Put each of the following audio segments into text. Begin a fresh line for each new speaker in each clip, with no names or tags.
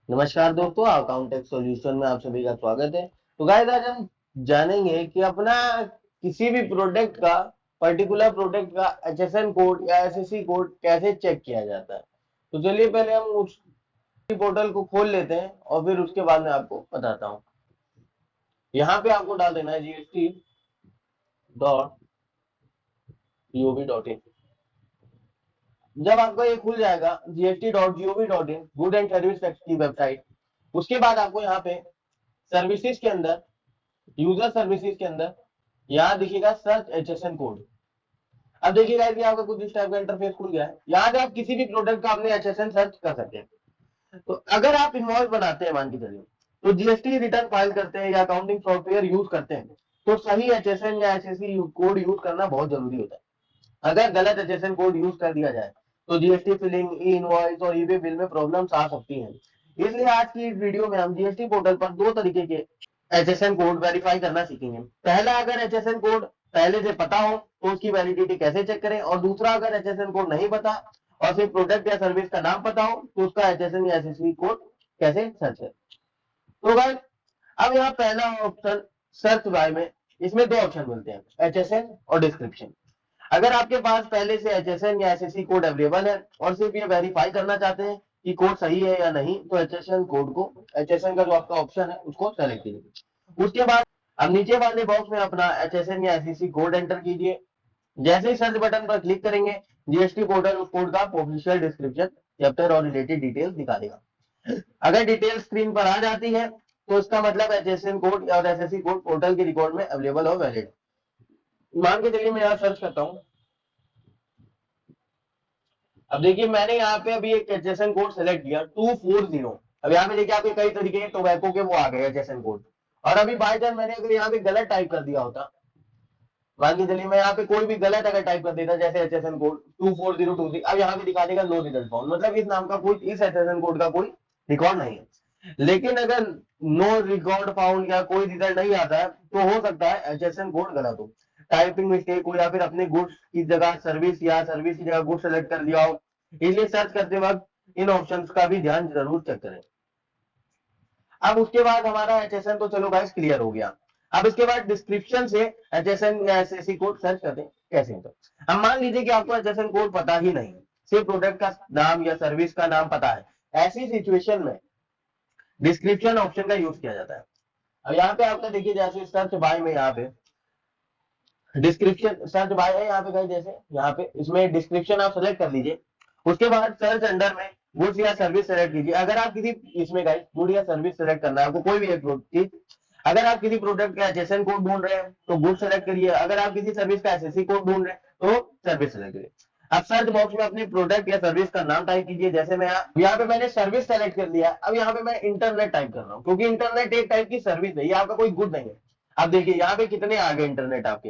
नमस्कार दोस्तों, अकाउंटेक्स सॉल्यूशन में आप सभी का स्वागत है। तो गाइस, आज हम जानेंगे कि अपना किसी भी प्रोडक्ट का पर्टिकुलर प्रोडक्ट का एचएसएन कोड या एसएससी कोड कैसे चेक किया जाता है। तो चलिए पहले हम उस पोर्टल को खोल लेते हैं और फिर उसके बाद में आपको बताता हूँ। यहाँ पे आपको डाल देना है gst.gov.in। जब आपका ये खुल जाएगा gst.gov.in, good and service tax की वेबसाइट, उसके बाद आपको यहाँ पे सर्विसेज के अंदर, यूजर सर्विसेज के अंदर यहाँ दिखेगा सर्च एचएसएन कोड। अब देखिएगा कि आपका कुछ इस टाइप का इंटरफेस खुल गया है। यहाँ से आप किसी भी प्रोडक्ट का अपने एचएसएन सर्च कर सकते हैं। तो अगर आप इनवॉइस बनाते हैं, मान के चलिए, तो जीएसटी रिटर्न फाइल करते हैं या अकाउंटिंग सॉफ्टवेयर यूज करते हैं, तो सही एचएसएन या एसएससी कोड यूज करना बहुत जरूरी होता है। अगर गलत एचएसएन कोड यूज कर दिया जाए तो जीएसटी फिलिंग, ई इनवॉइस और ईबे बिल में प्रॉब्लम्स आ सकती हैं। इसलिए आज की इस वीडियो में हम जीएसटी पोर्टल पर दो तरीके के एचएसएन कोड वेरीफाई करना सीखेंगे। पहला, अगर एचएसएन कोड पहले से पता हो तो उसकी वैलिडिटी कैसे चेक करें, और दूसरा, अगर एचएसएन कोड नहीं पता और सिर्फ प्रोडक्ट या सर्विस का नाम पता हो तो उसका एचएसएन या एसएससी कोड कैसे सर्च करें। तो गाइस, अब यहाँ पहला ऑप्शन सर्च बाय में, इसमें दो ऑप्शन मिलते हैं, एचएसएन और डिस्क्रिप्शन। अगर आपके पास पहले से एचएसएन या एसएससी कोड अवेलेबल है और सिर्फ ये वेरीफाई करना चाहते हैं कि कोड सही है या नहीं, तो एचएसएन कोड को, एचएसएन का जो आपका ऑप्शन है उसको सेलेक्ट कीजिए। उसके बाद अब नीचे वाले बॉक्स में अपना एचएसएन या एसएससी कोड एंटर कीजिए। जैसे ही सर्च बटन पर क्लिक करेंगे, जीएसटी पोर्टल उस कोड का ऑफिशियल डिस्क्रिप्शन, चैप्टर और रिलेटेड डिटेल्स दिखा देगा। अगर डिटेल स्क्रीन पर आ जाती है तो इसका मतलब एचएसएन कोड और एसएससी कोड पोर्टल के रिकॉर्ड में अवेलेबल और वैलिड। मान के चलिए मैं यहाँ सर्च करता हूँ। अब देखिए, मैंने यहाँ पे अभी एक एचएसएन कोड सेलेक्ट किया 240। अब यहाँ पे देखिए आपके कई तरीके के टोबैको के वो आ गए एचएसएन कोड। और अभी बाय चांस मैंने अगर यहाँ पे गलत टाइप कर दिया होता, मान के चलिए मैं यहाँ पे कोई भी गलत अगर टाइप कर देता, जैसे एचएसएन कोड 24023, अब यहाँ पे दिखा देगा नो रिजल्ट फाउंड, मतलब इस नाम का कोई, इस एचएसएन कोड का कोई रिकॉर्ड नहीं है। लेकिन अगर नो रिकॉर्ड फाउंड या कोई रिजल्ट नहीं आता है तो हो सकता है एचएसएन कोड गलत हो, टाइपिंग मिस्टेक हो, या फिर अपने गुड्स की जगह सर्विस या सर्विस की जगह गुड्स सेलेक्ट कर दिया हो। इसलिए सर्च करते वक्त इन ऑप्शंस का भी ध्यान जरूर चेक करें। अब उसके बाद हमारा एचएसएन तो चलो गाइस क्लियर हो गया। अब इसके बाद डिस्क्रिप्शन से एचएसएन या एसएससी कोड सर्च करते हैं कैसे। तो अब मान लीजिए कि आपको एचएसएन कोड पता ही नहीं, सिर्फ प्रोडक्ट का नाम या सर्विस का नाम पता है। ऐसी सिचुएशन में डिस्क्रिप्शन ऑप्शन का यूज किया जाता है। अब यहाँ पे आपने देखिए, जैसे सर्च बाय में यहाँ पे डिस्क्रिप्शन सर्च बाय है, यहाँ पे कहीं जैसे यहाँ पे इसमें डिस्क्रिप्शन आप सेलेक्ट कर लीजिए। उसके बाद सर्च अंडर में गुड्स या सर्विस सेलेक्ट कीजिए। अगर आप किसी, इसमें गाइस गुड या सर्विस सेलेक्ट करना है आपको, कोई भी एक चीज। अगर आप किसी प्रोडक्ट का एचएसएन कोड ढूंढ रहे हैं तो गुड सेलेक्ट करिए। अगर आप किसी सर्विस का एसएससी कोड ढूंढ रहे हैं तो सर्विस सेलेक्ट करिए। अब सर्च बॉक्स में अपने प्रोडक्ट या सर्विस का नाम टाइप कीजिए। जैसे मैं यहाँ पे मैंने सर्विस सेलेक्ट कर लिया। अब यहाँ पे मैं इंटरनेट टाइप कर रहा हूँ, क्योंकि इंटरनेट एक टाइप की सर्विस है, ये आपका कोई गुड नहीं है। अब देखिए यहाँ पे कितने आ गए इंटरनेट आपके।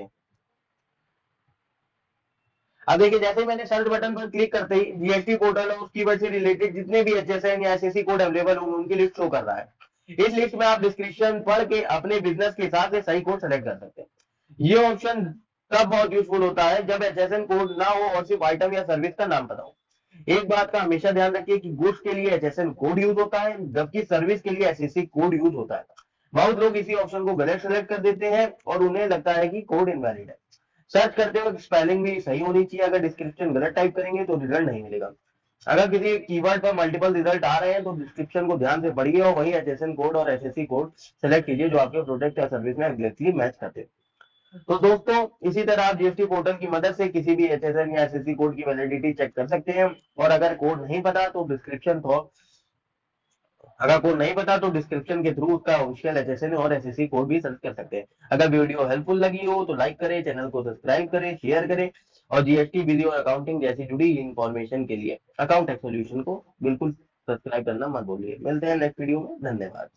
अब देखिए, जैसे मैंने सर्च बटन पर क्लिक करते ही जीएसटी पोर्टल और उसकी वजह से रिलेटेड जितने भी एचएसएन या एसएससी कोड अवेलेबल होंगे उनकी लिस्ट शो कर रहा है। इस लिस्ट में आप डिस्क्रिप्शन पढ़ के अपने बिजनेस के हिसाब से सही कोड सेलेक्ट कर सकते हैं। ये ऑप्शन तब बहुत यूजफुल होता है जब एचएसएन कोड ना हो और सिर्फ आइटम या सर्विस का नाम पता हो। एक बात का हमेशा ध्यान रखिए कि गुड्स के लिए एचएसएन कोड यूज होता है, जबकि सर्विस के लिए एसएससी कोड यूज होता है। बहुत लोग इसी ऑप्शन को गलत सेलेक्ट कर देते हैं और उन्हें लगता है कि कोड इनवैलिड है। सर्च करते वक्त स्पेलिंग भी सही होनी चाहिए। अगर डिस्क्रिप्शन गलत टाइप करेंगे तो रिजल्ट नहीं मिलेगा। अगर किसी कीवर्ड पर मल्टीपल रिजल्ट आ रहे हैं तो डिस्क्रिप्शन को ध्यान से पढ़िए और वही एचएसएन कोड और एसएससी कोड सेलेक्ट कीजिए जो आपके प्रोडक्ट या सर्विस में एग्जैक्टली मैच करते हैं। तो दोस्तों, इसी तरह आप जीएसटी पोर्टल की मदद से किसी भी एचएसएन या एसएससी कोड की वैलिडिटी चेक कर सकते हैं। और अगर कोड नहीं पता तो डिस्क्रिप्शन को, अगर कोड नहीं पता तो डिस्क्रिप्शन के थ्रू उसका ऑफिशियल एचएसएन और एसएससी कोड भी सर्च कर सकते हैं। अगर वीडियो हेल्पफुल लगी हो तो लाइक करें, चैनल को सब्सक्राइब करें, शेयर करें, और जीएसटी, वीडियो और अकाउंटिंग जैसी जुड़ी इंफॉर्मेशन के लिए अकाउंट एक्स सॉल्यूशन को बिल्कुल सब्सक्राइब करना मत भूलिए। मिलते हैं नेक्स्ट वीडियो में। धन्यवाद।